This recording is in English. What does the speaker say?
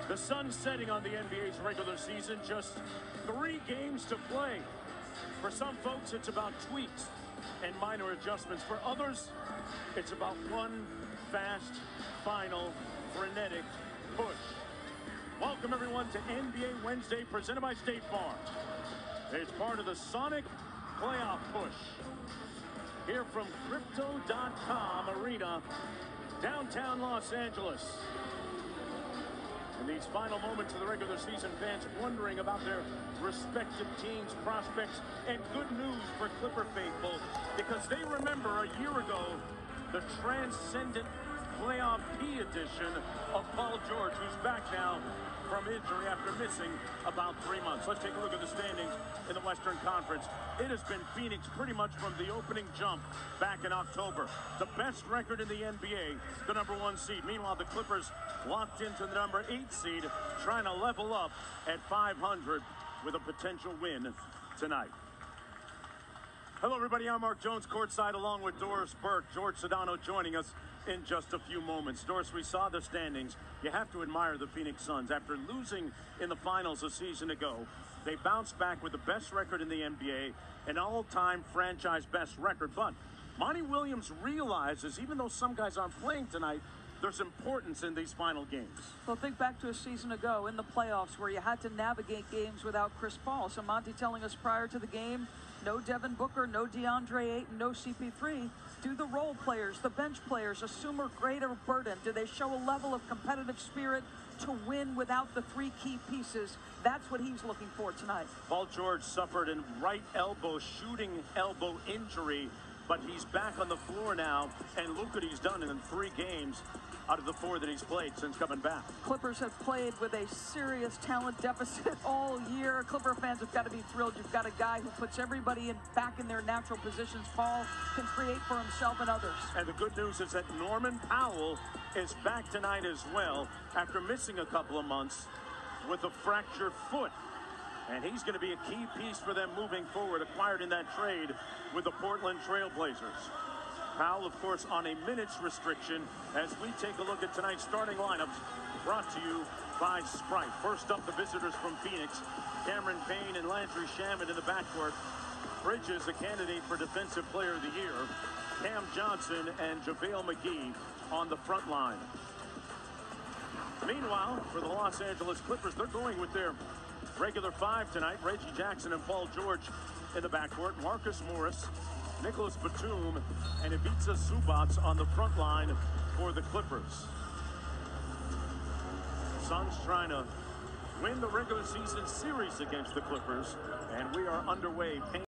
The sun's setting on the NBA's regular season, just 3 games to play. For some folks, it's about tweaks and minor adjustments. For others, it's about one fast, final, frenetic push. Welcome, everyone, to NBA Wednesday, presented by State Farm. It's part of the Sonic playoff push. Here from Crypto.com Arena, downtown Los Angeles. In these final moments of the regular season, fans wondering about their respective teams' prospects, and good news for Clipper faithful, because they remember a year ago the transcendent playoff P edition of Paul George, who's back now from injury after missing about 3 months. Let's take a look at the standings in the Western Conference. It has been Phoenix pretty much from the opening jump back in October. The best record in the NBA, the #1 seed. Meanwhile, the Clippers locked into the #8 seed, trying to level up at 500 with a potential win tonight. Hello, everybody. I'm Mark Jones, courtside, along with Doris Burke. George Sedano joining us in just a few moments. Doris, we saw the standings. You have to admire the Phoenix Suns. After losing in the finals a season ago, they bounced back with the best record in the NBA, an all-time franchise best record. But Monty Williams realizes, even though some guys aren't playing tonight, there's importance in these final games. Well, think back to a season ago in the playoffs where you had to navigate games without Chris Paul. So Monty telling us prior to the game, no Devin Booker, no DeAndre Ayton, no CP3. Do the role players, the bench players, assume a greater burden? Do they show a level of competitive spirit to win without the 3 key pieces? That's what he's looking for tonight. Paul George suffered a right elbow, shooting elbow injury, but he's back on the floor now, and look what he's done in 3 games out of the 4 that he's played since coming back. Clippers have played with a serious talent deficit all year. Clipper fans have got to be thrilled. You've got a guy who puts everybody back in their natural positions. Paul can create for himself and others. And the good news is that Norman Powell is back tonight as well after missing a couple of months with a fractured foot. And he's going to be a key piece for them moving forward, acquired in that trade with the Portland Trail Blazers. Powell, of course, on a minutes restriction as we take a look at tonight's starting lineups, brought to you by Sprite. First up, the visitors from Phoenix, Cameron Payne and Landry Shamet in the backcourt. Bridges, a candidate for Defensive Player of the Year. Cam Johnson and JaVale McGee on the front line. Meanwhile, for the Los Angeles Clippers, they're going with their regular 5 tonight. Reggie Jackson and Paul George in the backcourt. Marcus Morris, Nicholas Batum, and Ivica Zubac on the front line for the Clippers. Suns trying to win the regular season series against the Clippers, and we are underway.